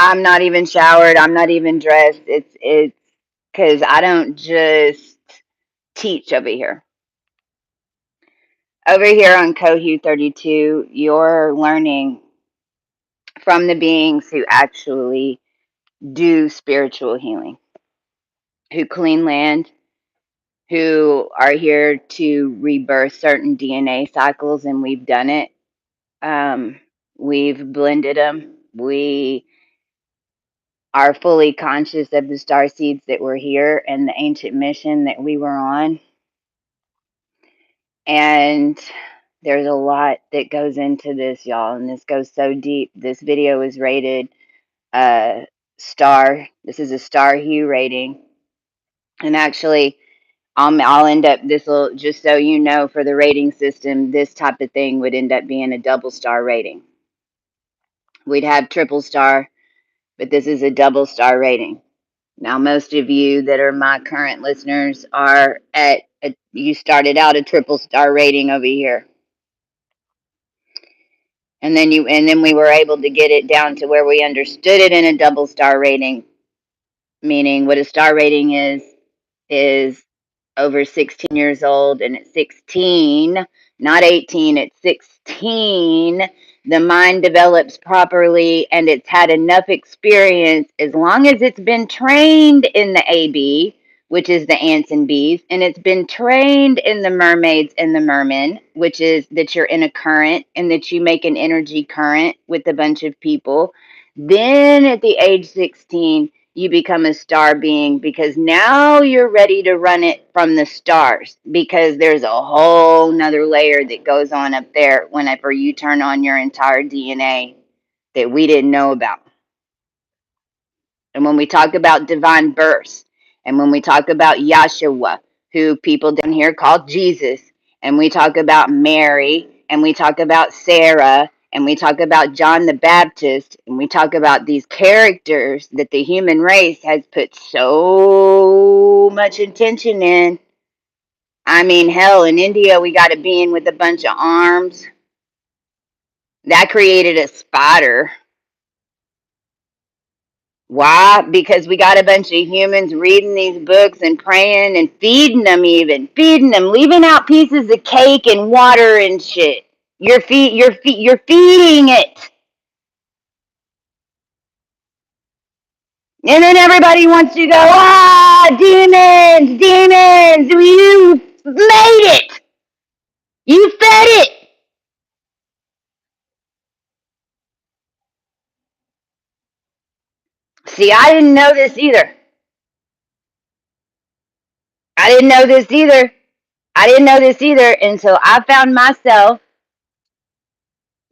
I'm not even showered. I'm not even dressed. It's because I don't just teach over here. Over here on Cohu 32, you're learning from the beings who actually do spiritual healing, who clean land, who are here to rebirth certain DNA cycles, and we've done it. We've blended them. We are fully conscious of the star seeds that were here and the ancient mission that we were on. And there's a lot that goes into this, y'all, and this goes so deep. This video is rated star. This is a star hue rating. And actually, I'll end up, this will, just so you know, for the rating system, this type of thing would end up being a double star rating. We'd have triple star, but this is a double star rating. Now, most of you that are my current listeners are you started out a triple star rating over here. And then we were able to get it down to where we understood it in a double star rating, meaning what a star rating is over 16 years old, and at 16, not 18, at 16, the mind develops properly and it's had enough experience, as long as it's been trained in the AB, which is the ants and bees, and it's been trained in the mermaids and the mermen, which is that you're in a current and that you make an energy current with a bunch of people. Then at the age 16, you become a star being, because now you're ready to run it from the stars, because there's a whole nother layer that goes on up there whenever you turn on your entire DNA that we didn't know about. And when we talk about divine births, and when we talk about Yahshua, who people down here call Jesus, and we talk about Mary, and we talk about Sarah, and we talk about John the Baptist, and we talk about these characters that the human race has put so much attention in. I mean, hell, in India, we got a being with a bunch of arms. That created a spider. Why? Because we got a bunch of humans reading these books and praying and feeding them, leaving out pieces of cake and water and shit. You're feeding it. And then everybody wants to go, demons, demons, you made it. You fed it. See, I didn't know this either. I didn't know this either. I didn't know this either until I found myself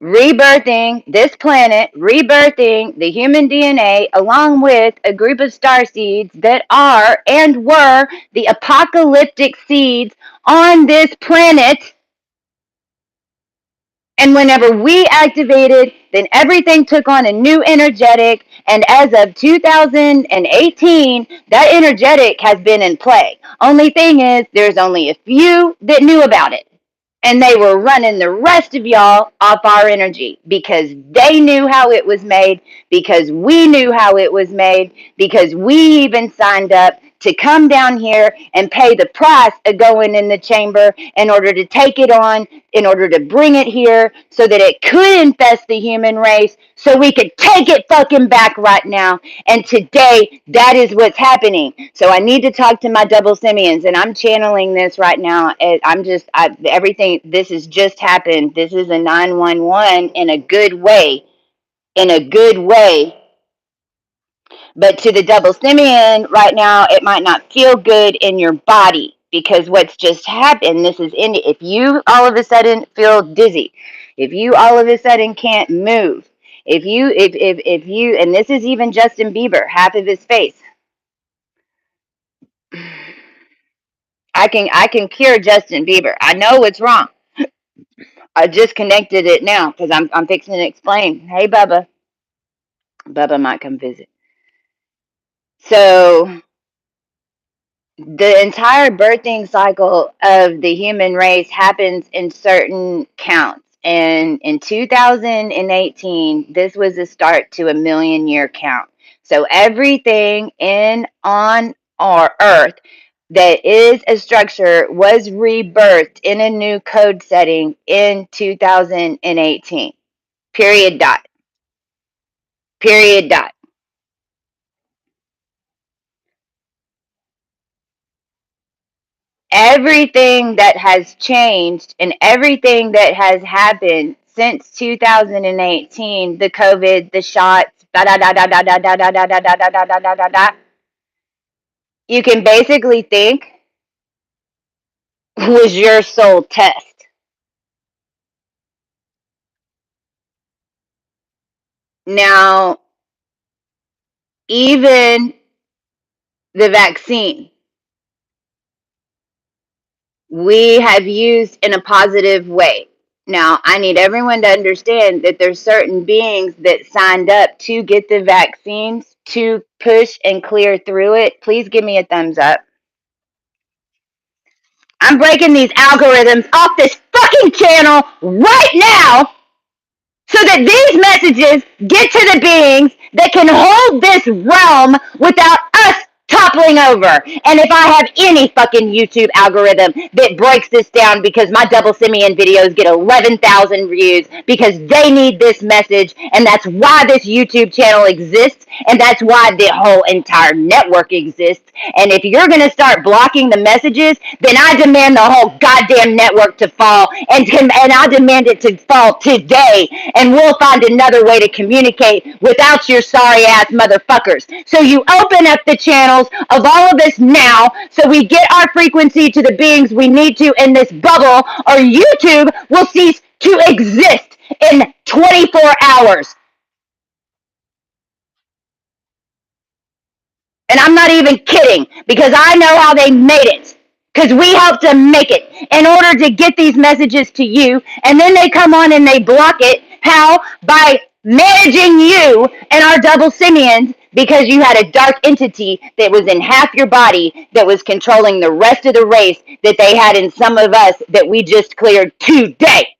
rebirthing this planet, rebirthing the human DNA, along with a group of star seeds that are and were the apocalyptic seeds on this planet. And whenever we activated, then everything took on a new energetic. And as of 2018, that energetic has been in play. Only thing is, there's only a few that knew about it. And they were running the rest of y'all off our energy, because they knew how it was made, because we knew how it was made, because we even signed up to come down here and pay the price of going in the chamber in order to take it on, in order to bring it here so that it could infest the human race, so we could take it fucking back right now. And today, that is what's happening. So I need to talk to my double simians, and I'm channeling this right now. Everything, this has just happened. This is a 911 in a good way. In a good way. But to the double simian right now, it might not feel good in your body, because what's just happened, this is in, if you all of a sudden feel dizzy, if you all of a sudden can't move, if you, and this is even Justin Bieber, half of his face. I can cure Justin Bieber. I know what's wrong. I just connected it now because I'm fixing to explain. Hey, Bubba. Bubba might come visit. So the entire birthing cycle of the human race happens in certain counts. And in 2018, this was the start to a million-year count. So everything on our Earth that is a structure was rebirthed in a new code setting in 2018. Period dot. Period dot. Everything that has changed and everything that has happened since 2018, the COVID, the shots, da da da da da da da da da da da da da da da da, you can basically think was your soul test. Now, even the vaccine, we have used in a positive way. Now, I need everyone to understand that there's certain beings that signed up to get the vaccines to push and clear through it. Please give me a thumbs up. I'm breaking these algorithms off this fucking channel right now so that these messages get to the beings that can hold this realm without us toppling over. And if I have any fucking YouTube algorithm that breaks this down because my double simian videos get 11,000 views because they need this message, and that's why this YouTube channel exists, and that's why the whole entire network exists. And if you're going to start blocking the messages, then I demand the whole goddamn network to fall, and I demand it to fall today, and we'll find another way to communicate without your sorry ass motherfuckers. So you open up the channels of all of us now so we get our frequency to the beings we need to in this bubble, or YouTube will cease to exist in 24 hours. And I'm not even kidding, because I know how they made it. Because we helped them make it in order to get these messages to you. And then they come on and they block it. How? By managing you and our double simians, because you had a dark entity that was in half your body that was controlling the rest of the race that they had in some of us that we just cleared today.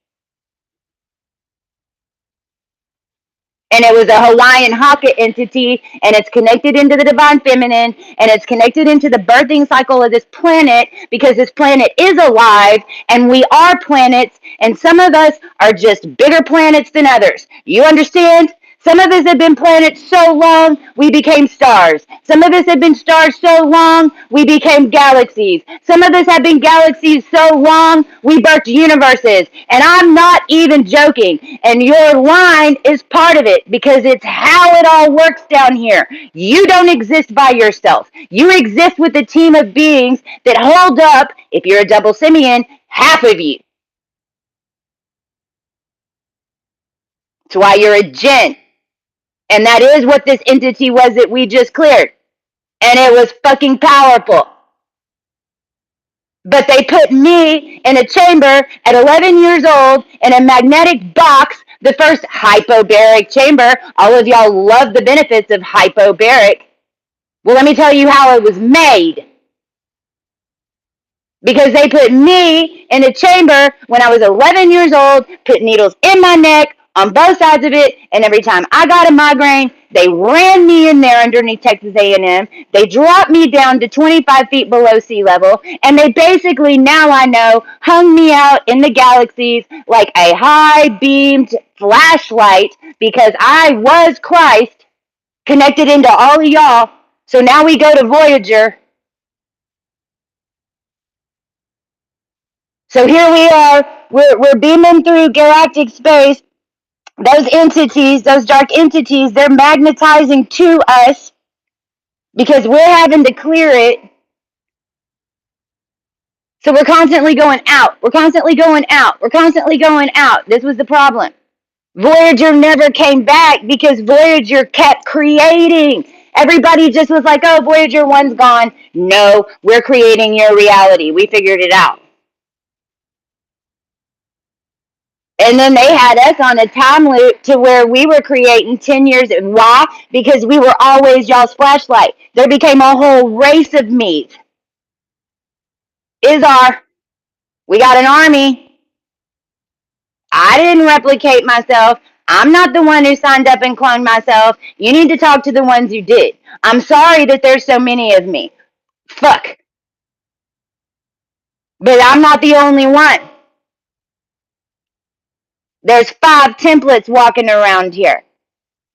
And it was a Hawaiian Haka entity, and it's connected into the divine feminine, and it's connected into the birthing cycle of this planet, because this planet is alive, and we are planets, and some of us are just bigger planets than others. You understand? Some of us have been planets so long, we became stars. Some of us have been stars so long, we became galaxies. Some of us have been galaxies so long, we birthed universes. And I'm not even joking. And your line is part of it, because it's how it all works down here. You don't exist by yourself. You exist with a team of beings that hold up, if you're a double simian, half of you. That's why you're a Jinn. And that is what this entity was that we just cleared. And it was fucking powerful. But they put me in a chamber at 11 years old in a magnetic box, the first hypobaric chamber. All of y'all love the benefits of hypobaric. Well, let me tell you how it was made. Because they put me in a chamber when I was 11 years old, put needles in my neck, on both sides of it, and every time I got a migraine, they ran me in there underneath Texas A&M. They dropped me down to 25 feet below sea level, and they basically, now I know, hung me out in the galaxies like a high-beamed flashlight, because I was Christ connected into all of y'all. So now we go to Voyager. So here we are, we're beaming through galactic space. Those entities, those dark entities, they're magnetizing to us because we're having to clear it. So we're constantly going out. We're constantly going out. We're constantly going out. This was the problem. Voyager never came back because Voyager kept creating. Everybody just was like, oh, Voyager 1's gone. No, we're creating your reality. We figured it out. And then they had us on a time loop to where we were creating 10 years. Why? Because we were always y'all's flashlight. There became a whole race of meat. We got an army. I didn't replicate myself. I'm not the one who signed up and cloned myself. You need to talk to the ones who did. I'm sorry that there's so many of me. Fuck. But I'm not the only one. There's 5 templates walking around here.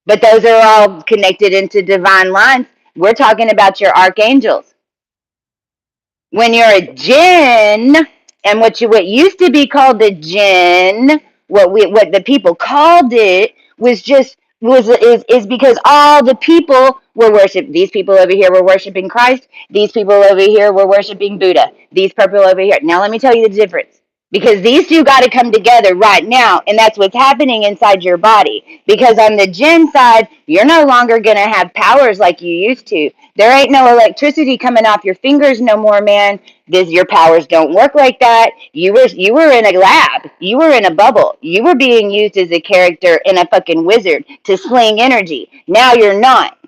But those are all connected into divine lines. We're talking about your archangels. When you're a jinn, and what used to be called the jinn, what the people called it was just is because all the people were worshiping. These people over here were worshiping Christ. These people over here were worshiping Buddha. These people over here. Now let me tell you the difference. Because these two got to come together right now, and that's what's happening inside your body. Because on the jinn side, you're no longer going to have powers like you used to. There ain't no electricity coming off your fingers no more, man. Your powers don't work like that. You were in a lab. You were in a bubble. You were being used as a character in a fucking wizard to sling energy. Now you're not.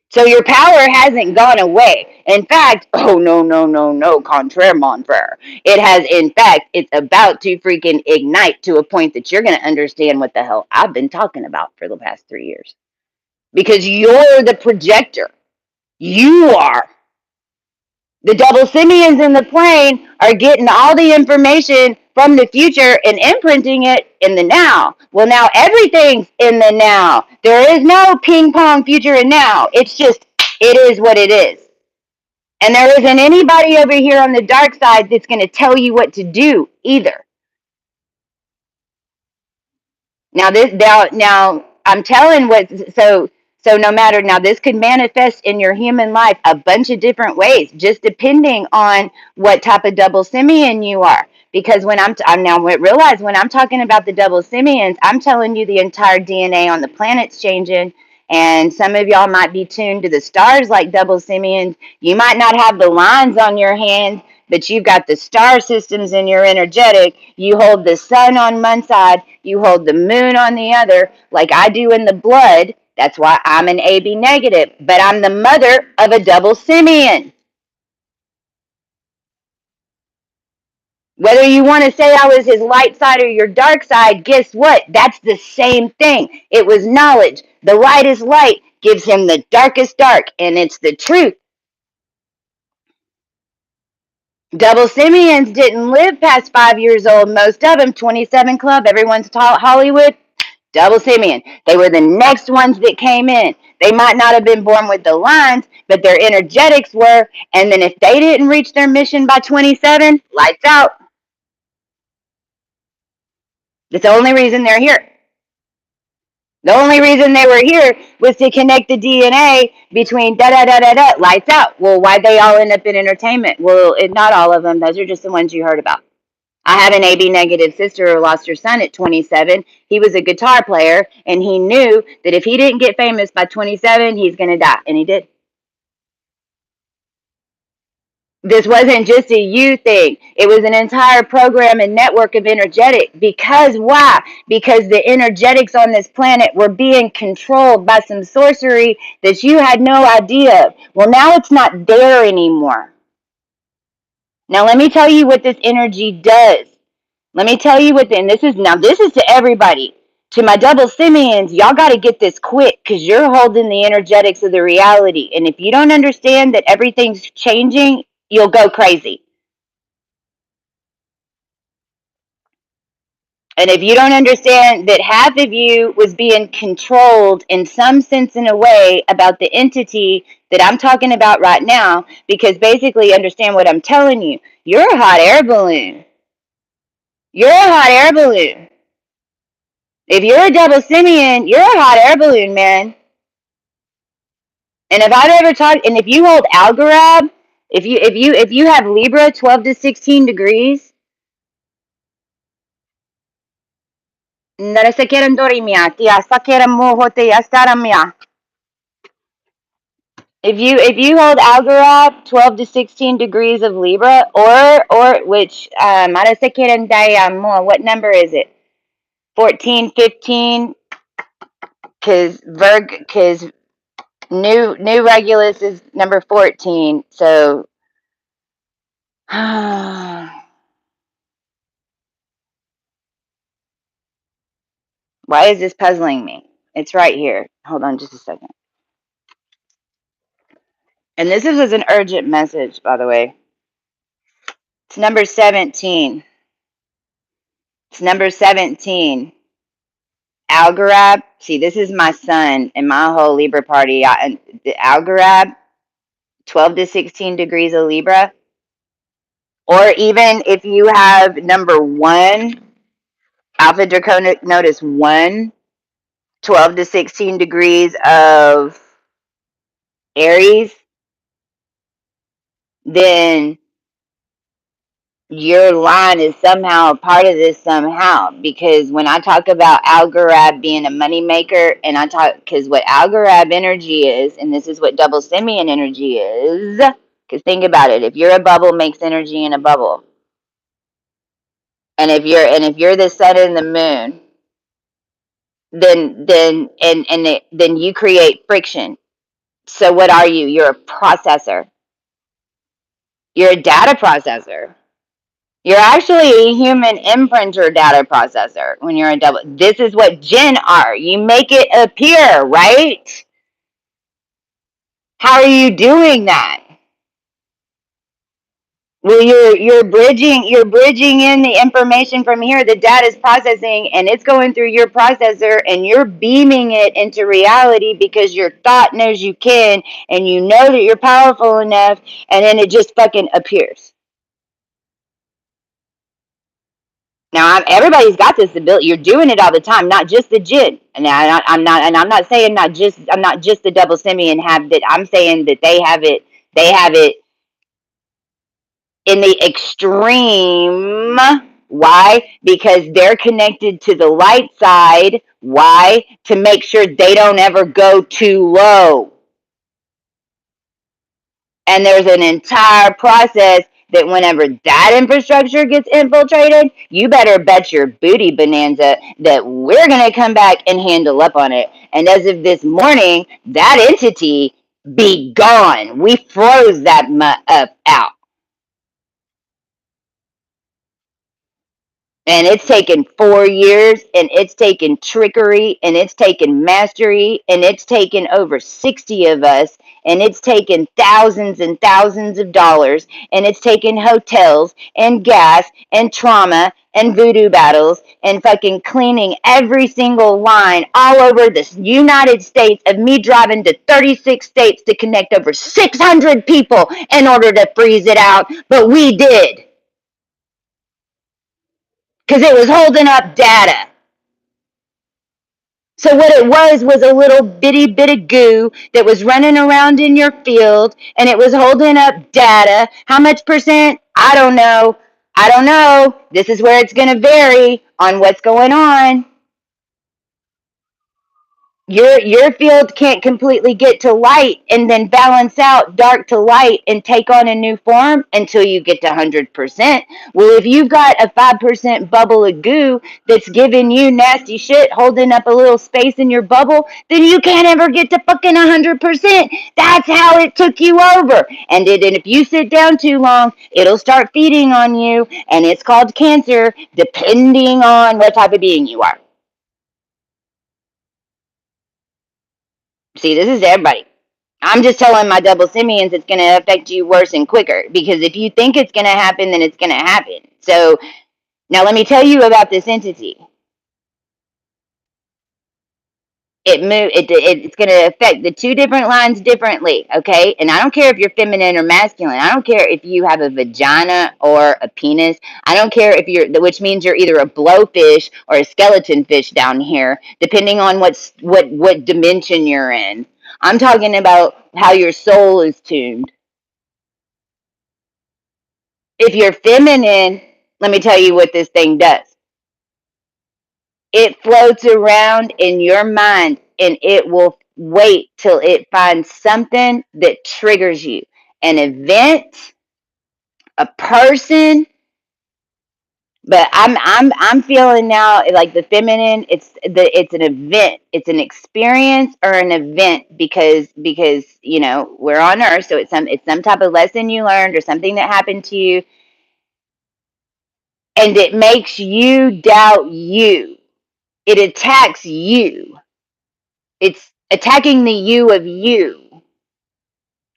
So your power hasn't gone away. In fact, oh no, no, no, no, contraire, mon frere. It has, in fact, it's about to freaking ignite to a point that you're going to understand what the hell I've been talking about for the past 3 years. Because you're the projector. You are. The double simians in the plane are getting all the information from the future and imprinting it in the now. Well, now everything's in the now. There is no ping pong future and now. It's just, it is what it is. And there isn't anybody over here on the dark side that's going to tell you what to do either. Now I'm telling so no matter, now this could manifest in your human life a bunch of different ways, just depending on what type of double simian you are. Because when I'm now realize when I'm talking about the double simians, I'm telling you the entire DNA on the planet's changing. And some of y'all might be tuned to the stars like double simians. You might not have the lines on your hands, but you've got the star systems in your energetic. You hold the sun on one side, you hold the moon on the other, like I do in the blood. That's why I'm an AB negative, but I'm the mother of a double simian. Whether you want to say I was his light side or your dark side, guess what? That's the same thing. It was knowledge. The lightest light gives him the darkest dark, and it's the truth. Double simians didn't live past 5 years old. Most of them, 27 Club, everyone's taught Hollywood, double simian. They were the next ones that came in. They might not have been born with the lines, but their energetics were. And then if they didn't reach their mission by 27, lights out. That's the only reason they're here. The only reason they were here was to connect the DNA between da-da-da-da-da, lights out. Well, why'd they all end up in entertainment? Well, not all of them. Those are just the ones you heard about. I have an AB negative sister who lost her son at 27. He was a guitar player, and he knew that if he didn't get famous by 27, he's going to die. And he did. This wasn't just a you thing. It was an entire program and network of energetic. Because why? Because the energetics on this planet were being controlled by some sorcery that you had no idea of. Well, now it's not there anymore. Now, let me tell you what this energy does. Let me tell you what, and this is to everybody. To my double simians, y'all got to get this quick because you're holding the energetics of the reality. And if you don't understand that everything's changing, you'll go crazy. And if you don't understand that half of you was being controlled in some sense in a way about the entity that I'm talking about right now, because basically understand what I'm telling you. You're a hot air balloon. You're a hot air balloon. If you're a double simian, you're a hot air balloon, man. And if I've ever talked, and if you hold Algorab, if you have Libra 12 to 16 degrees, if you hold Algorab 12 to 16 degrees of Libra, or which what number is it? 14, 15, because New Regulus is number 14. So Why is this puzzling me? It's right here. Hold on just a second. And this is an urgent message, by the way. It's number 17. It's number 17. Algorab. See, this is my son and my whole Libra party. The Algorab, 12 to 16 degrees of Libra. Or even if you have number 1, Alpha Draconic notice 1, 12 to 16 degrees of Aries, then your line is somehow a part of this somehow. Because when I talk about Algorab being a moneymaker, and I talk, because what Algorab energy is, and this is what double simian energy is, because think about it, if you're a bubble, makes energy in a bubble. And if you're the sun and the moon, then you create friction. So what are you? You're a processor. You're a data processor. You're actually a human imprinter data processor when you're a double. This is what Jinn are. You make it appear, right? How are you doing that? Well, you're bridging in the information from here. The data is processing, and it's going through your processor, and you're beaming it into reality because your thought knows you can, and you know that you're powerful enough, and then it just fucking appears. Now, everybody's got this ability. You're doing it all the time, not just the Jinn. And I'm not saying I'm not just the double simian have that. I'm saying that they have it. They have it in the extreme. Why? Because they're connected to the light side. Why? To make sure they don't ever go too low. And there's an entire process that whenever that infrastructure gets infiltrated, you better bet your booty bonanza that we're going to come back and handle up on it. And as of this morning, that entity be gone. We froze that up out. And it's taken 4 years, and it's taken trickery, and it's taken mastery, and it's taken over 60 of us, and it's taken thousands and thousands of dollars, and it's taken hotels, and gas, and trauma, and voodoo battles, and fucking cleaning every single line all over the United States of me driving to 36 states to connect over 600 people in order to freeze it out, but we did. Because it was holding up data. So what it was a little bitty bit of goo that was running around in your field, and it was holding up data. How much percent? I don't know. I don't know. This is where it's going to vary on what's going on. Your field can't completely get to light and then balance out dark to light and take on a new form until you get to 100%. Well, if you've got a 5% bubble of goo that's giving you nasty shit, holding up a little space in your bubble, then you can't ever get to fucking 100%. That's how it took you over. And if you sit down too long, it'll start feeding on you, and it's called cancer, depending on what type of being you are. See, this is everybody. I'm just telling my double simians it's going to affect you worse and quicker. Because if you think it's going to happen, then it's going to happen. So now let me tell you about this entity. It's going to affect the two different lines differently, okay? And I don't care if you're feminine or masculine. I don't care if you have a vagina or a penis. I don't care if which means you're either a blowfish or a skeleton fish down here, depending on what dimension you're in. I'm talking about how your soul is tuned. If you're feminine, let me tell you what this thing does. It floats around in your mind, and it will wait till it finds something that triggers you. An event, a person, but I'm feeling now like the feminine, it's an event, it's an experience or an event because you know we're on earth, so it's some type of lesson you learned or something that happened to you, and it makes you doubt you. it attacks you. It's attacking the you of you.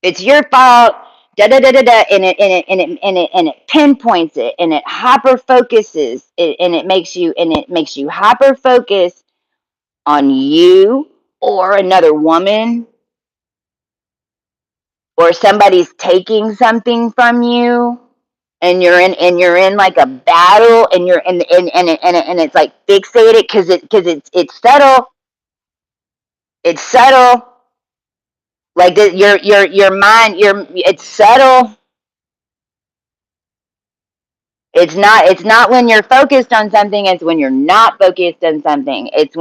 It's your fault. Da da da da da, and it pinpoints it, and it hyper focuses it, and it makes you hyper focus on you or another woman, or somebody's taking something from you, and you're in like a battle, and you're in and it's like fixated because it's subtle. It's subtle. Like your mind, it's subtle. It's not when you're focused on something, it's when you're not focused on something. It's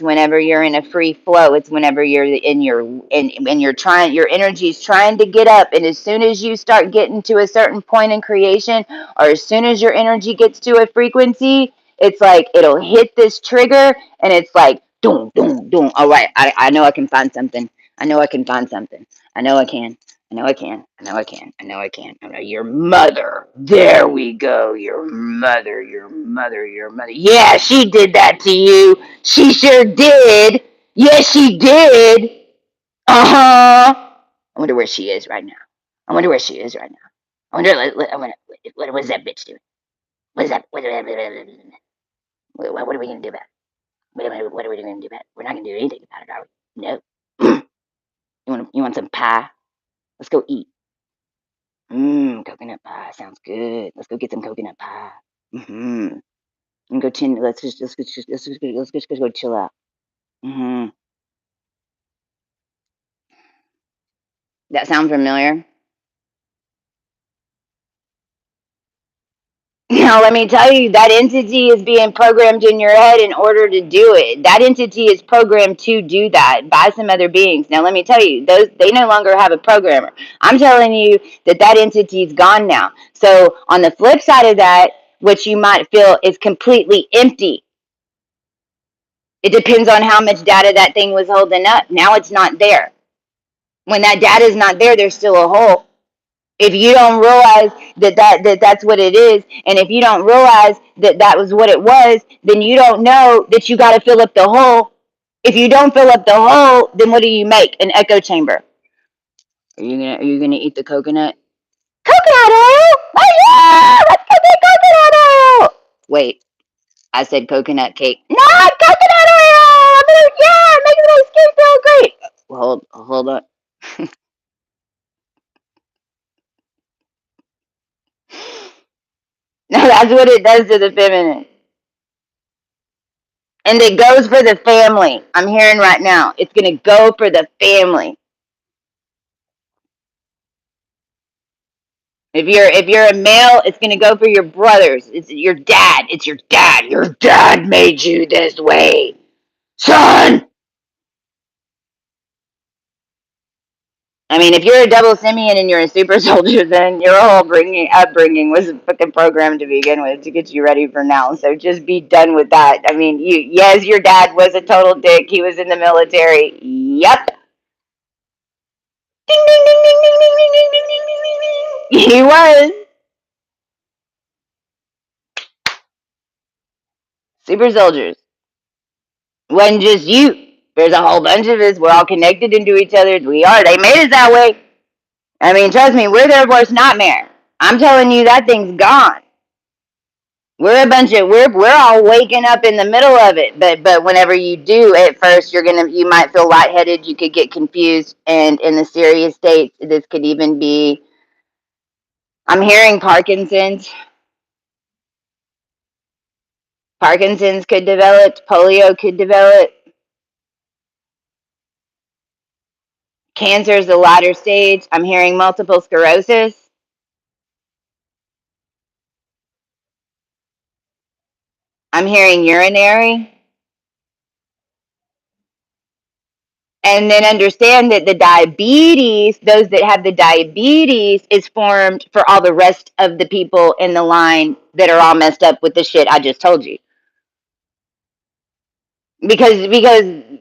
whenever you're in a free flow. It's whenever you're in you're trying, your energy's trying to get up, and as soon as you start getting to a certain point in creation, or as soon as your energy gets to a frequency, it's like it'll hit this trigger, and it's like doom doom doom. All right, I know I can find something. I know I can find something. I know I can. I know I can. I know I can. I know I can. I know your mother. There we go. Your mother. Your mother. Your mother. Yeah, she did that to you. She sure did. Yes, she did. Uh huh. I wonder where she is right now. I wonder where she is right now. I wonder. What was that bitch doing? What is that? What are we gonna do about it? What are we gonna do about it? We're not gonna do anything about it, are we? No. You want some pie? Let's go eat. Coconut pie sounds good. Let's go get some coconut pie. And go chin. Let's just go chill out. That sound familiar? Now, let me tell you, that entity is being programmed in your head in order to do it. That entity is programmed to do that by some other beings. Now, let me tell you, they no longer have a programmer. I'm telling you that entity's gone now. So, on the flip side of that, what you might feel is completely empty. It depends on how much data that thing was holding up. Now it's not there. When that data is not there, there's still a hole. If you don't realize that's what it is, and if you don't realize that was what it was, then you don't know that you got to fill up the hole. If you don't fill up the hole, then what do you make? An echo chamber. Are you gonna eat the coconut? Coconut oil! Oh yeah! Let's go get coconut oil! Wait, I said coconut cake. No, coconut oil! Yeah, it makes my skin feel great. Hold on. No, that's what it does to the feminine. And it goes for the family. I'm hearing right now. It's gonna go for the family. If you're a male, it's gonna go for your brothers. It's your dad. It's your dad. Your dad made you this way, son. I mean, if you're a double simian and you're a super soldier, then your whole upbringing was fucking programmed to begin with to get you ready for now. So just be done with that. I mean, yes, your dad was a total dick. He was in the military. Yep. Ding ding ding ding ding ding ding ding ding ding ding ding. He was super soldiers. Wasn't just you. There's a whole bunch of us. We're all connected into each other. We are. They made us that way. I mean, trust me, we're their worst nightmare. I'm telling you, that thing's gone. We're all waking up in the middle of it. But whenever you do, at first you might feel lightheaded. You could get confused, and in the serious states, this could even be. I'm hearing Parkinson's. Parkinson's could develop. Polio could develop. Cancer is the latter stage. I'm hearing multiple sclerosis. I'm hearing urinary. And then understand that the diabetes, those that have the diabetes, is formed for all the rest of the people in the line that are all messed up with the shit I just told you. because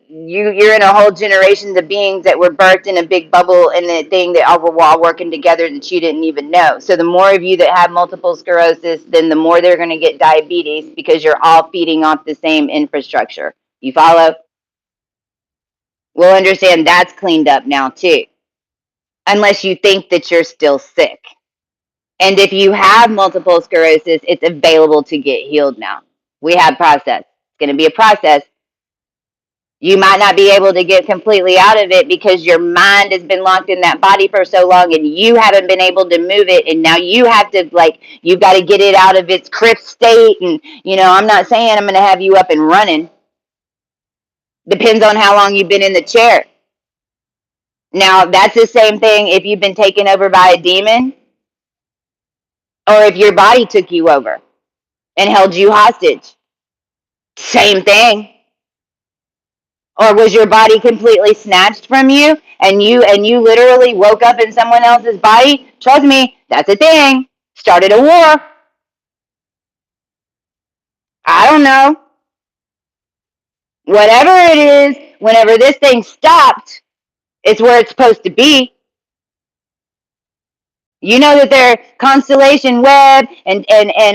you're in a whole generation of beings that were birthed in a big bubble and the thing that all were all working together that you didn't even know. So the more of you that have multiple sclerosis, then the more they're going to get diabetes because you're all feeding off the same infrastructure. You follow? We'll understand that's cleaned up now too, unless you think that you're still sick. And if you have multiple sclerosis, it's available to get healed now. We have process. It's going to be a process. You might not be able to get completely out of it because your mind has been locked in that body for so long and you haven't been able to move it. And now you have to, like, you've got to get it out of its crypt state. And, you know, I'm not saying I'm going to have you up and running. Depends on how long you've been in the chair. Now, that's the same thing if you've been taken over by a demon or if your body took you over and held you hostage. Same thing. Or was your body completely snatched from you and you literally woke up in someone else's body? Trust me, that's a thing. Started a war. I don't know. Whatever it is, whenever this thing stopped, it's where it's supposed to be. You know that they're Constellation Web and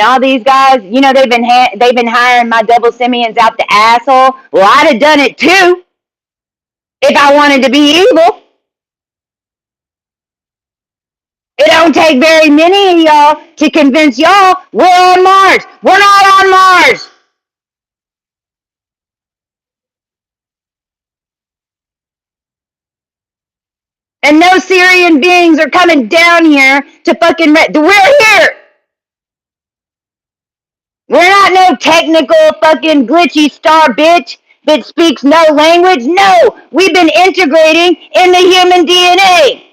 all these guys, you know they've been hiring my double simians out the asshole. Well, I'd have done it too if I wanted to be evil. It don't take very many of y'all to convince y'all we're on Mars. We're not on Mars. And no Syrian beings are coming down here to fucking... We're here. We're not no technical fucking glitchy star bitch that speaks no language. No, we've been integrating in the human DNA.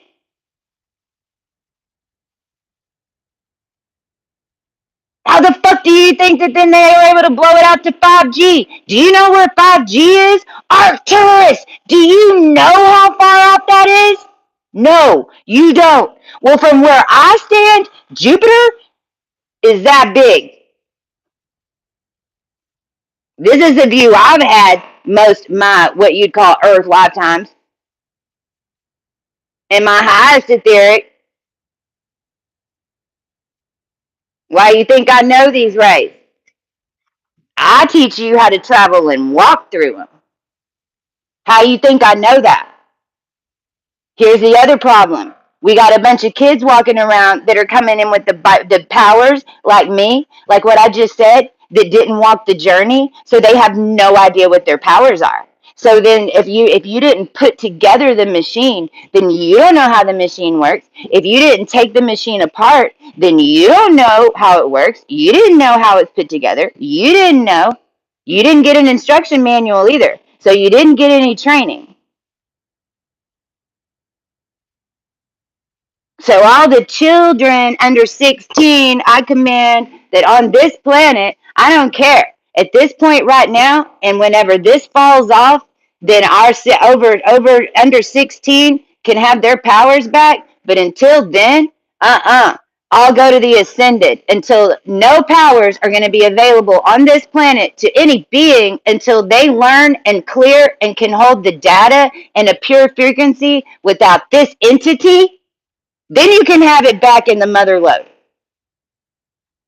How the fuck do you think that then they were able to blow it out to 5G? Do you know where 5G is? Arcturus! Do you know how far off that is? No, you don't. Well, from where I stand, Jupiter is that big. This is the view I've had most my what you'd call Earth lifetimes. And my highest etheric. Why you think I know these rays? I teach you how to travel and walk through them. How you think I know that? Here's the other problem. We got a bunch of kids walking around that are coming in with the powers like me, like what I just said, that didn't walk the journey, so they have no idea what their powers are. So then if you didn't put together the machine, then you don't know how the machine works. If you didn't take the machine apart, then you don't know how it works. You didn't know how it's put together. You didn't know. You didn't get an instruction manual either. So you didn't get any training. So all the children under 16, I command that on this planet, I don't care. At this point right now, and whenever this falls off, then our under 16 can have their powers back. But until then, I'll go to the ascended until no powers are going to be available on this planet to any being until they learn and clear and can hold the data in a pure frequency without this entity. Then you can have it back in the mother lode.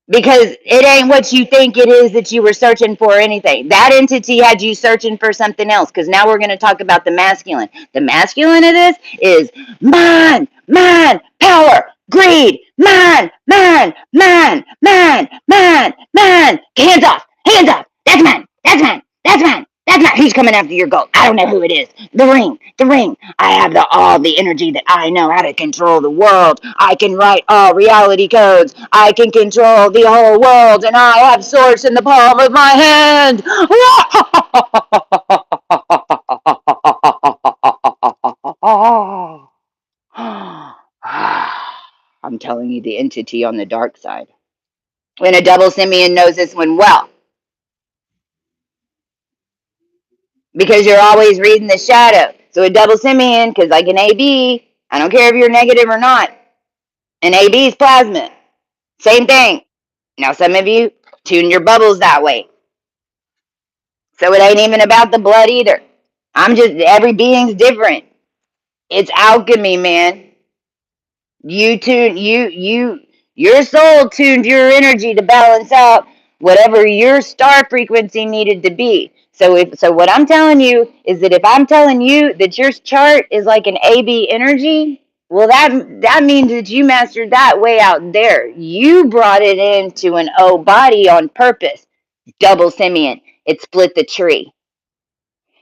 Because it ain't what you think it is that you were searching for or anything. That entity had you searching for something else. Because now we're going to talk about the masculine. The masculine of this is man, power, greed, man. Hands off. That's man. He's coming after your gold. I don't know who it is. The ring. I have all the energy that I know how to control the world. I can write all reality codes. I can control the whole world, and I have source in the palm of my hand. I'm telling you, the entity on the dark side. When a double simian knows this one well. Because you're always reading the shadow. So a double simian, because like an AB, I don't care if you're negative or not. An AB is plasma. Same thing. Now some of you tune your bubbles that way. So it ain't even about the blood either. I'm just, every being's different. It's alchemy, man. Your soul tuned your energy to balance out whatever your star frequency needed to be. So what I'm telling you is that if I'm telling you that your chart is like an AB energy, well that means that you mastered that way out there. You brought it into an O body on purpose. Double simian. It split the tree.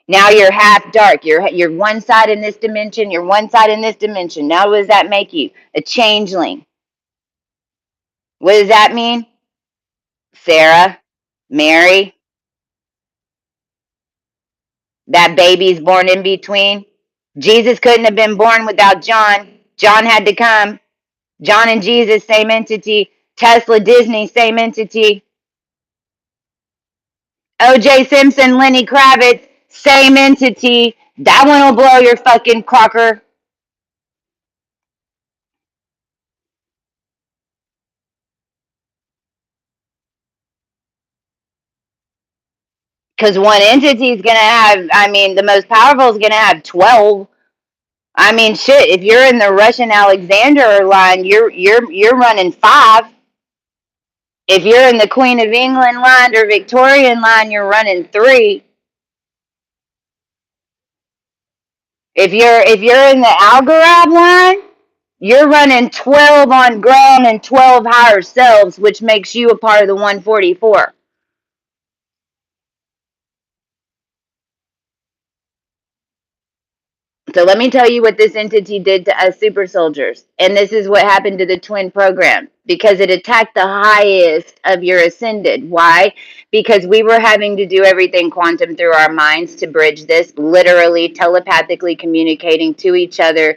Now you're half dark. You're one side in this dimension. You're one side in this dimension. Now what does that make you? A changeling. What does that mean? Sarah, Mary, that baby's born in between. Jesus couldn't have been born without John. John had to come. John and Jesus, same entity. Tesla, Disney, same entity. OJ Simpson, Lenny Kravitz, same entity. That one will blow your fucking crocker. Because one entity is going to have, I mean, the most powerful is going to have 12. I mean, shit, if you're in the Russian Alexander line, you're running 5. If you're in the Queen of England line or Victorian line, you're running 3. If you're in the Algorab line, you're running 12 on ground and 12 higher selves, which makes you a part of the 144. So let me tell you what this entity did to us super soldiers. And this is what happened to the twin program, because it attacked the highest of your ascended. Why? Because we were having to do everything quantum through our minds to bridge this, literally telepathically communicating to each other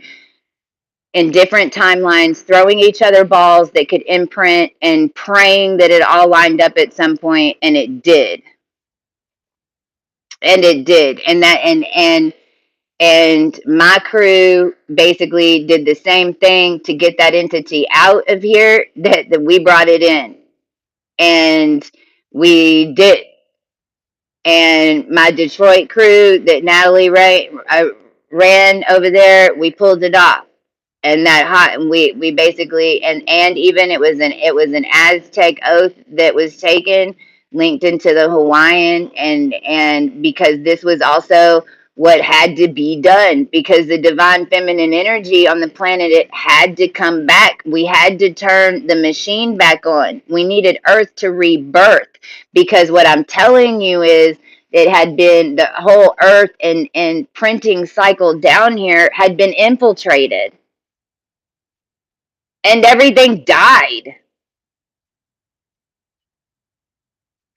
in different timelines, throwing each other balls that could imprint and praying that it all lined up at some point, and it did. And it did. And my crew basically did the same thing to get that entity out of here that we brought it in. And we did. And my Detroit crew that Natalie ran over there, we pulled it off. And that hot, and we basically, and even it was an Aztec oath that was taken, linked into the Hawaiian, and because this was also what had to be done, because the divine feminine energy on the planet, it had to come back. We had to turn the machine back on. We needed Earth to rebirth, because what I'm telling you is, it had been, the whole Earth and printing cycle down here had been infiltrated, and everything died.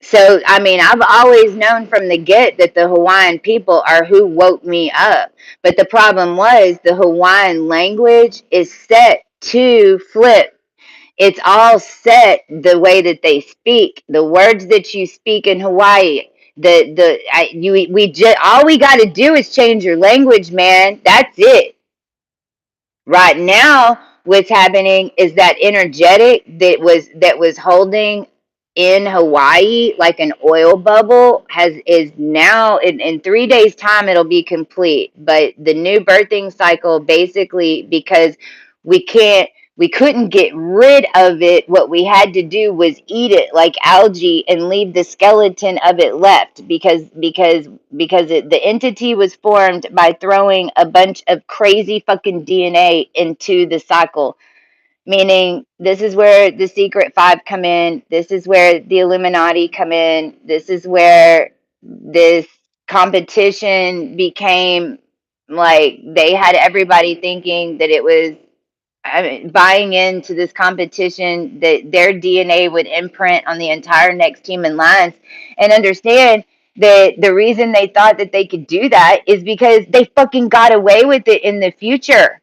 So, I mean, I've always known from the get that the Hawaiian people are who woke me up. But the problem was, the Hawaiian language is set to flip. It's all set the way that they speak. The words that you speak in Hawaii, all we got to do is change your language, man. That's it. Right now, what's happening is that energetic that was holding in Hawaii like an oil bubble is now in 3 days time it'll be complete. But the new birthing cycle, basically, because we couldn't get rid of it, what we had to do was eat it like algae and leave the skeleton of it left, because the entity was formed by throwing a bunch of crazy fucking DNA into the cycle. Meaning, this is where the Secret Five come in. This is where the Illuminati come in. This is where this competition became, like, they had everybody thinking that it was, I mean, buying into this competition, that their DNA would imprint on the entire next human lines. And understand that the reason they thought that they could do that is because they fucking got away with it in the future,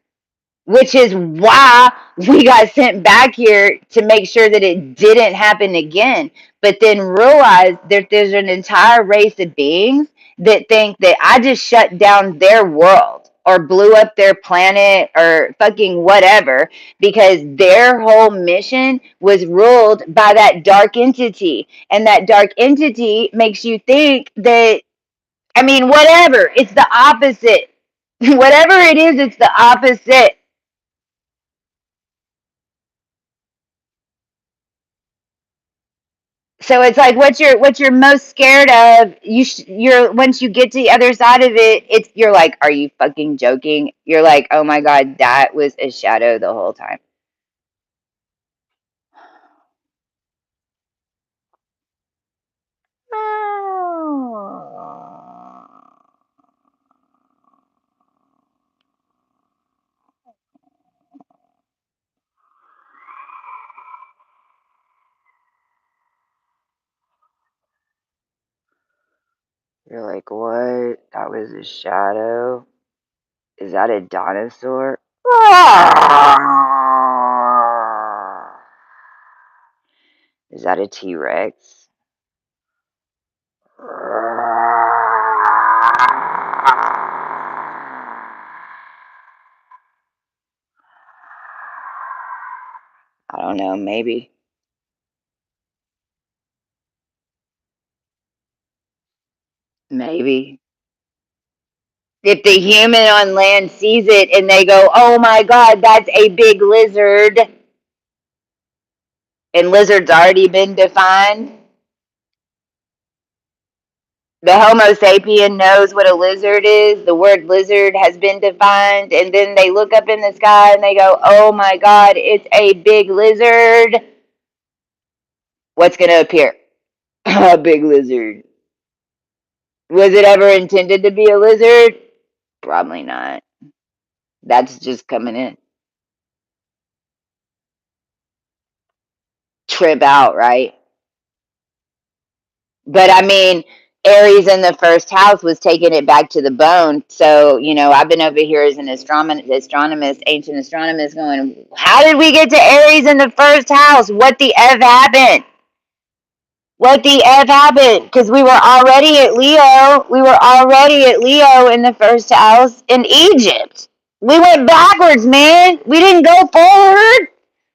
which is why we got sent back here to make sure that it didn't happen again. But then realize that there's an entire race of beings that think that I just shut down their world or blew up their planet or fucking whatever, because their whole mission was ruled by that dark entity. And that dark entity makes you think that I mean, whatever. It's the opposite. Whatever it is, it's the opposite. So it's like what you're most scared of. You're once you get to the other side of it, it's you're like, are you fucking joking? You're like, oh my god, that was a shadow the whole time. You're like, what? That was a shadow? Is that a dinosaur? Is that a T Rex? I don't know, maybe. Maybe. If the human on land sees it and they go, oh my god, that's a big lizard, and lizard's already been defined, the Homo sapien knows what a lizard is, the word lizard has been defined, and then they look up in the sky and they go, oh my god, it's a big lizard. What's going to appear? A big lizard. Was it ever intended to be a lizard? Probably not. That's just coming in. Trip out, right? But I mean, Aries in the first house was taking it back to the bone. So, you know, I've been over here as an astronomist, ancient astronomist, going, how did we get to Aries in the first house? What the F happened? What the F happened? Because we were already at Leo. We were already at Leo in the first house in Egypt. We went backwards, man. We didn't go forward.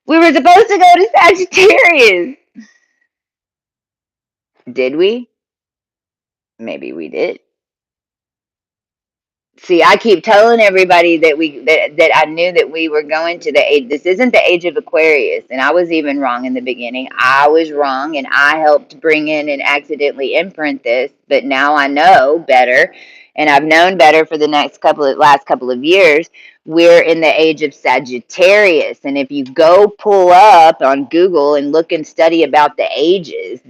We were supposed to go to Sagittarius. Did we? Maybe we did. See, I keep telling everybody that I knew that we were going to the age. This isn't the age of Aquarius, and I was even wrong in the beginning. I was wrong, and I helped bring in and accidentally imprint this. But now I know better, and I've known better for the last couple of years. We're in the age of Sagittarius, and if you go pull up on Google and look and study about the ages,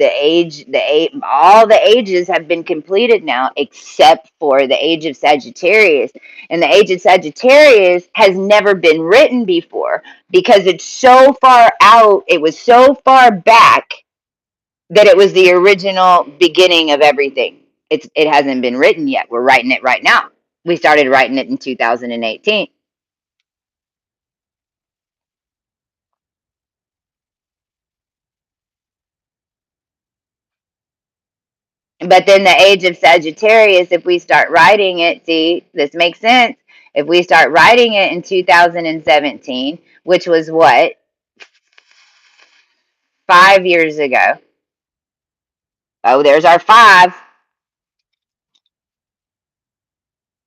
all the ages have been completed now, except for the age of Sagittarius. And the age of Sagittarius has never been written before because it's so far out, it was so far back that it was the original beginning of everything. It hasn't been written yet. We're writing it right now. We started writing it in 2018. But then the age of Sagittarius, if we start writing it, see, this makes sense. If we start writing it in 2017, which was what, 5 years ago. Oh, there's our five.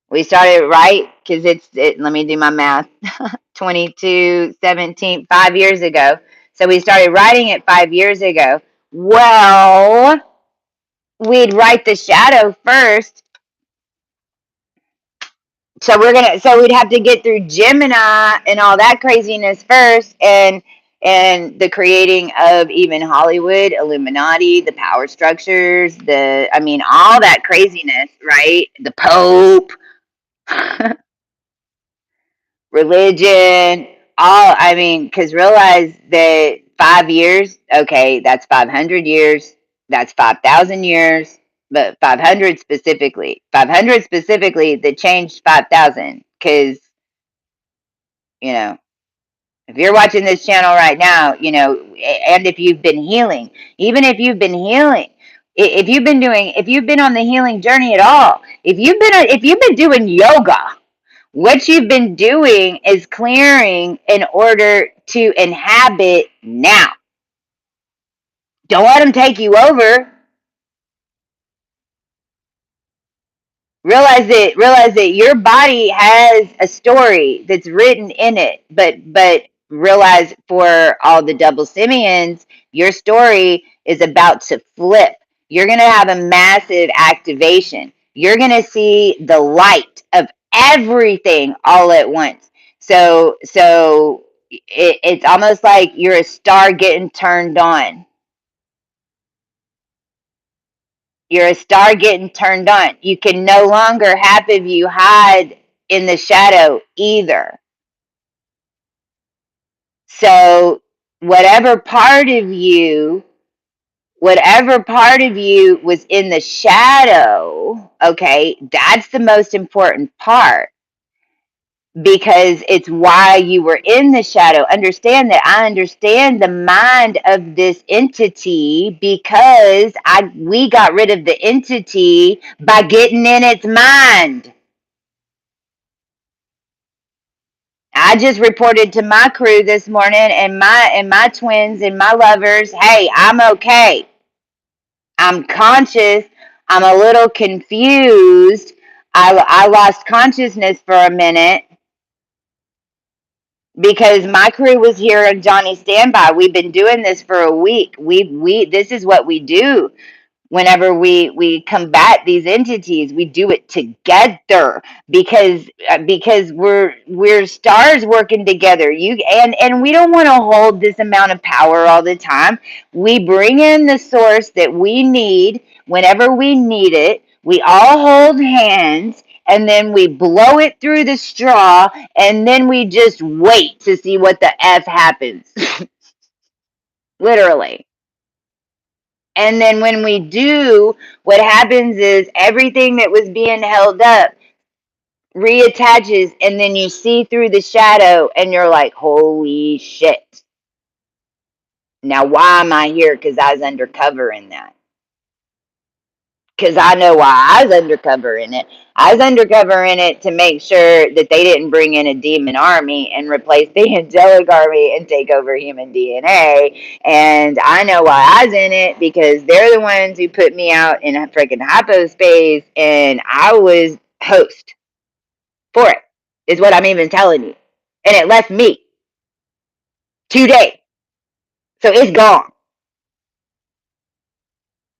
We started right because let me do my math. 22, 17, 5 years ago. So we started writing it 5 years ago. Well, we'd write the shadow first. So we'd have to get through Gemini and all that craziness first, and the creating of even Hollywood, Illuminati, the power structures, I mean all that craziness, right? The Pope, religion, all, I mean, because realize that 5 years, okay, that's 500 years, that's 5,000 years, but 500 specifically that changed 5,000 because, you know, if you're watching this channel right now, you know, and if you've been healing, even if you've been healing, if you've been on the healing journey at all, if you've been doing yoga, what you've been doing is clearing in order to inhabit now. Don't let them take you over. Realize that your body has a story that's written in it, but realize for all the double simians, your story is about to flip. You're going to have a massive activation. You're going to see the light of everything all at once. So it's almost like you're a star getting turned on. You're a star getting turned on. You can no longer half of you hide in the shadow either. So whatever part of you was in the shadow, okay, that's the most important part, because it's why you were in the shadow. Understand that I understand the mind of this entity, because we got rid of the entity by getting in its mind. I just reported to my crew this morning and my twins and my lovers, hey, I'm okay. I'm conscious. I'm a little confused. I lost consciousness for a minute because my crew was here on Johnny Standby. We've been doing this for a week. We this is what we do. Whenever we combat these entities, we do it together, because we're stars working together. And we don't want to hold this amount of power all the time. We bring in the source that we need whenever we need it. We all hold hands, and then we blow it through the straw, and then we just wait to see what the F happens. Literally. And then when we do, what happens is everything that was being held up reattaches, and then you see through the shadow and you're like, holy shit. Now, why am I here? Because I was undercover in that. Because I know why I was undercover in it. I was undercover in it to make sure that they didn't bring in a demon army and replace the angelic army and take over human DNA. And I know why I was in it, because they're the ones who put me out in a freaking hypospace, and I was host for it, is what I'm even telling you. And it left me today. So it's gone.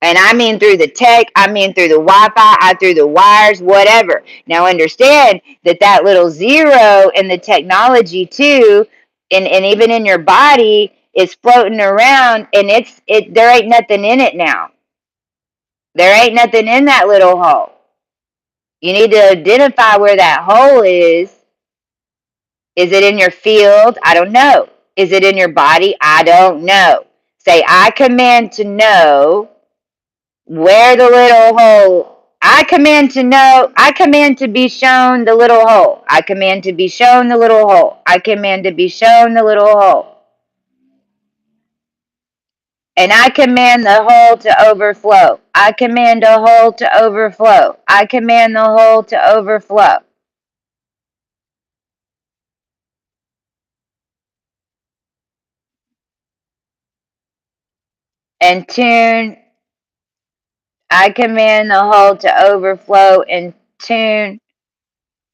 And I mean through the tech, I mean through the Wi-Fi, through the wires, whatever. Now understand that that little zero in the technology too, and even in your body, is floating around, and there ain't nothing in it now. There ain't nothing in that little hole. You need to identify where that hole is. Is it in your field? I don't know. Is it in your body? I don't know. Say, I command to know where the little hole. I command to know. I command to be shown the little hole. I command to be shown the little hole. I command to be shown the little hole. And I command the hole to overflow. I command the hole to overflow. I command the hole to overflow. And tune. I command the hole to overflow and tune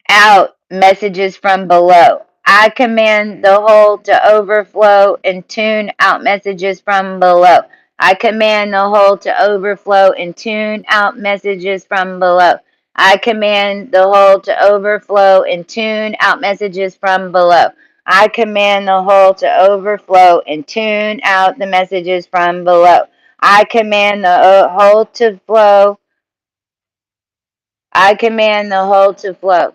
out messages from below. I command the hole to overflow and tune out messages from below. I command the hole to overflow and tune out messages from below. I command the hole to overflow and tune out messages from below. I command the hole to overflow and tune out the messages from below. I command the hole to flow. I command the hole to flow.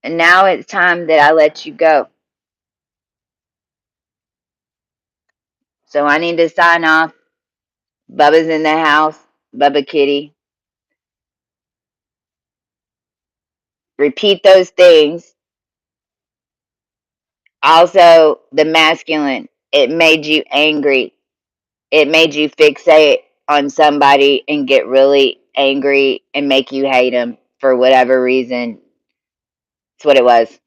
And now it's time that I let you go. So I need to sign off. Bubba's in the house. Bubba Kitty. Repeat those things. Also, the masculine. It made you angry. It made you fixate on somebody and get really angry and make you hate them for whatever reason. That's what it was.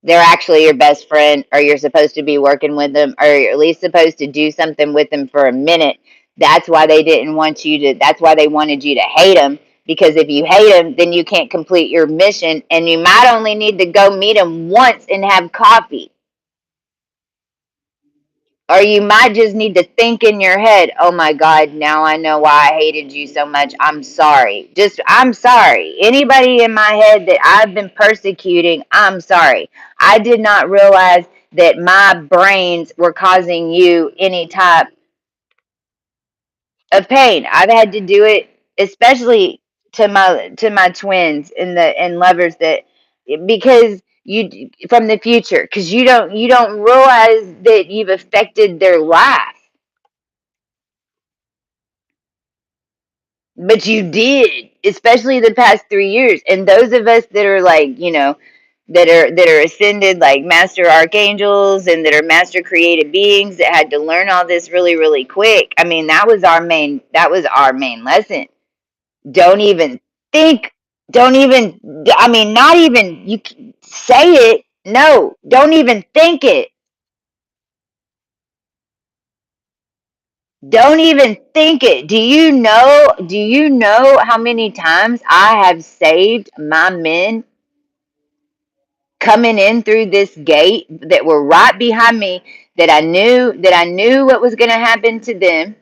They're actually your best friend, or you're supposed to be working with them, or you're at least supposed to do something with them for a minute. That's why they didn't want you to, that's why they wanted you to hate them. Because if you hate them, then you can't complete your mission, and you might only need to go meet them once and have coffee. Or you might just need to think in your head, oh my God, now I know why I hated you so much. I'm sorry. Just, I'm sorry. Anybody in my head that I've been persecuting, I'm sorry. I did not realize that my brains were causing you any type of pain. I've had to do it, especially to my twins and lovers, that because you from the future, because you don't realize that you've affected their life, but you did, especially the past 3 years. And those of us that are like, that are ascended, like master archangels, and that are master created beings that had to learn all this really really quick. I mean, that was our main lesson. Don't even think, don't even, I mean, not even, you say it, no, don't even think it. Don't even think it. Do you know how many times I have saved my men coming in through this gate that were right behind me, that I knew what was going to happen to them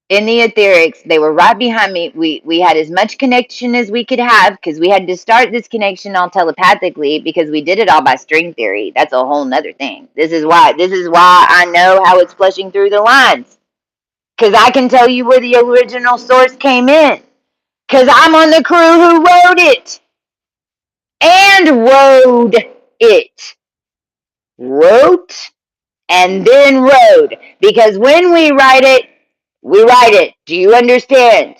in the etherics. They were right behind me. We had as much connection as we could have, because we had to start this connection all telepathically, because we did it all by string theory. That's a whole nother thing. This is why I know how it's flushing through the lines, because I can tell you where the original source came in, because I'm on the crew who wrote it and rode it. Wrote and then rode. Because when we write it, we write it. Do you understand?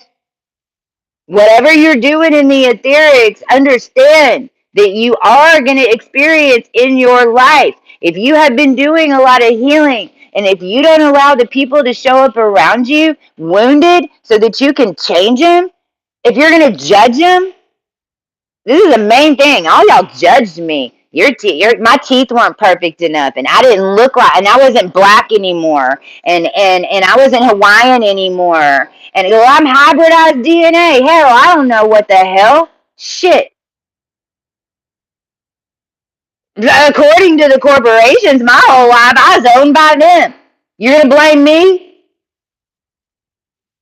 Whatever you're doing in the etherics, understand that you are going to experience in your life. If you have been doing a lot of healing, and if you don't allow the people to show up around you wounded so that you can change them, if you're going to judge them, this is the main thing. All y'all judged me. My teeth weren't perfect enough, and I didn't look like, and I wasn't black anymore, and I wasn't Hawaiian anymore. And well, I'm hybridized DNA. Hell, I don't know what the hell. Shit. According to the corporations, my whole life I was owned by them. You're gonna blame me?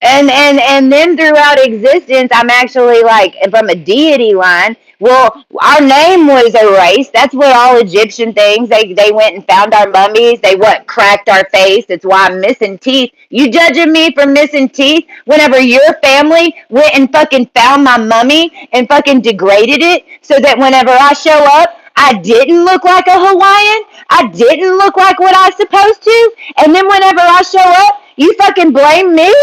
And then throughout existence, I'm actually like from a deity line. Well, our name was erased. That's what all Egyptian things. They went and found our mummies. They cracked our face. That's why I'm missing teeth. You judging me for missing teeth whenever your family went and fucking found my mummy and fucking degraded it, so that whenever I show up, I didn't look like a Hawaiian. I didn't look like what I was supposed to. And then whenever I show up, you fucking blame me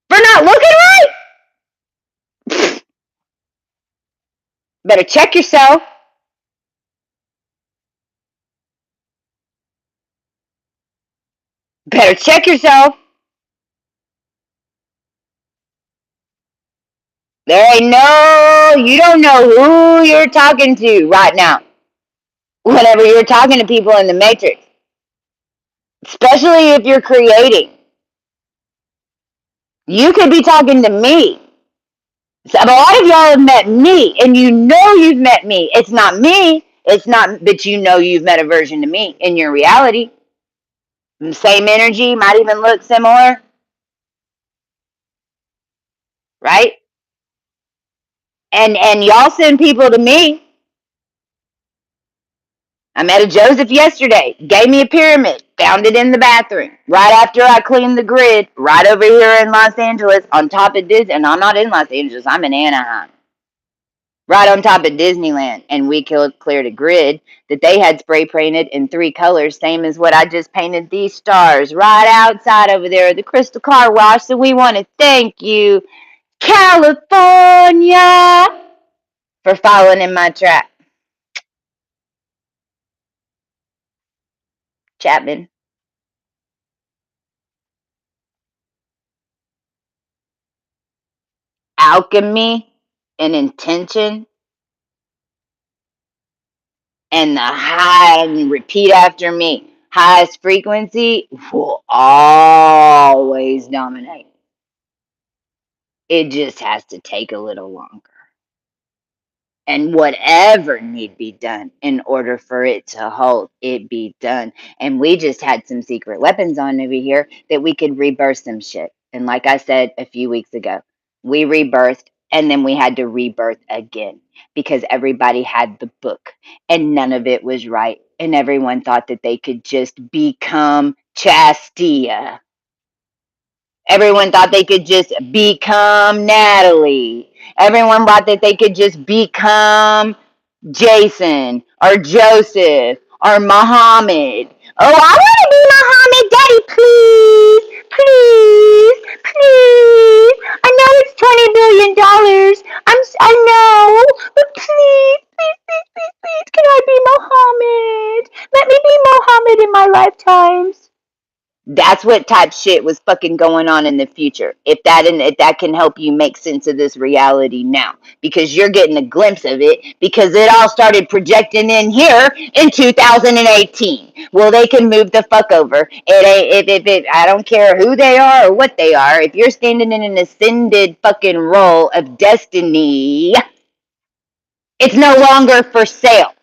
for not looking right? Better check yourself. Better check yourself. You don't know who you're talking to right now. Whenever you're talking to people in the Matrix, especially if you're creating, you could be talking to me. So a lot of y'all have met me, and you know you've met me. It's not me. It's not, but you know you've met a version of me in your reality. Same energy, might even look similar, right? And y'all send people to me. I met a Joseph yesterday. Gave me a pyramid. Found it in the bathroom. Right after I cleaned the grid. Right over here in Los Angeles. On top of Disney. And I'm not in Los Angeles. I'm in Anaheim. Right on top of Disneyland. And we cleared a grid that they had spray painted in 3 colors. Same as what I just painted these stars. Right outside over there at the Crystal Car Wash. So we want to thank you, California, for following in my trap. Chapman. Alchemy and intention, and the high, and repeat after me. highest frequency will always dominate. It just has to take a little longer. And whatever need be done in order for it to hold, it be done. And we just had some secret weapons on over here that we could rebirth some shit. And like I said a few weeks ago, we rebirthed and then we had to rebirth again because everybody had the book and none of it was right. And everyone thought that they could just become Chastia. Everyone thought they could just become Natalie. Everyone thought that they could just become Jason or Joseph or Muhammad. Oh, I want to be Muhammad, Daddy, please, please, please. I know it's $20 billion. I know, but please, please, please, please, please, can I be Muhammad? Let me be Muhammad in my lifetimes. That's what type shit was fucking going on in the future. If that can help you make sense of this reality now, because you're getting a glimpse of it, because it all started projecting in here in 2018. Well, they can move the fuck over. I don't care who they are or what they are. If you're standing in an ascended fucking role of destiny, it's no longer for sale.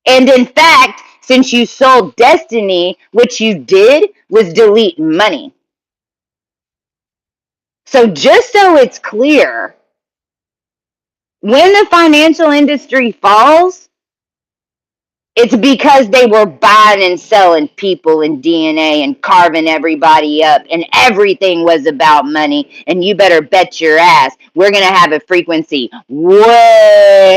And in fact, since you sold destiny, what you did was delete money. So just so it's clear, when the financial industry falls, it's because they were buying and selling people and DNA and carving everybody up, and everything was about money. And you better bet your ass we're going to have a frequency way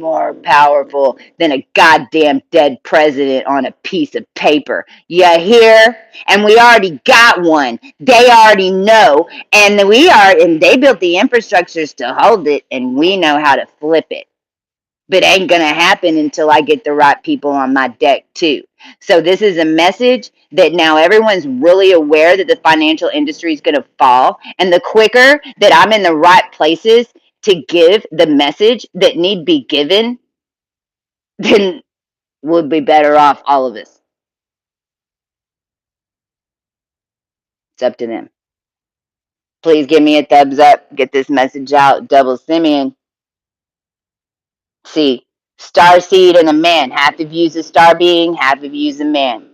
more powerful than a goddamn dead president on a piece of paper. You hear? And we already got one. They already know. And they built the infrastructures to hold it, and we know how to flip it. But ain't gonna happen until I get the right people on my deck too. So this is a message that now everyone's really aware that the financial industry is gonna fall, and the quicker that I'm in the right places to give the message that need be given, then we'll be better off, all of us. It's up to them. Please give me a thumbs up, get this message out. Double Simeon. See, star seed and a man. Half of you's a star being, half of you's a man.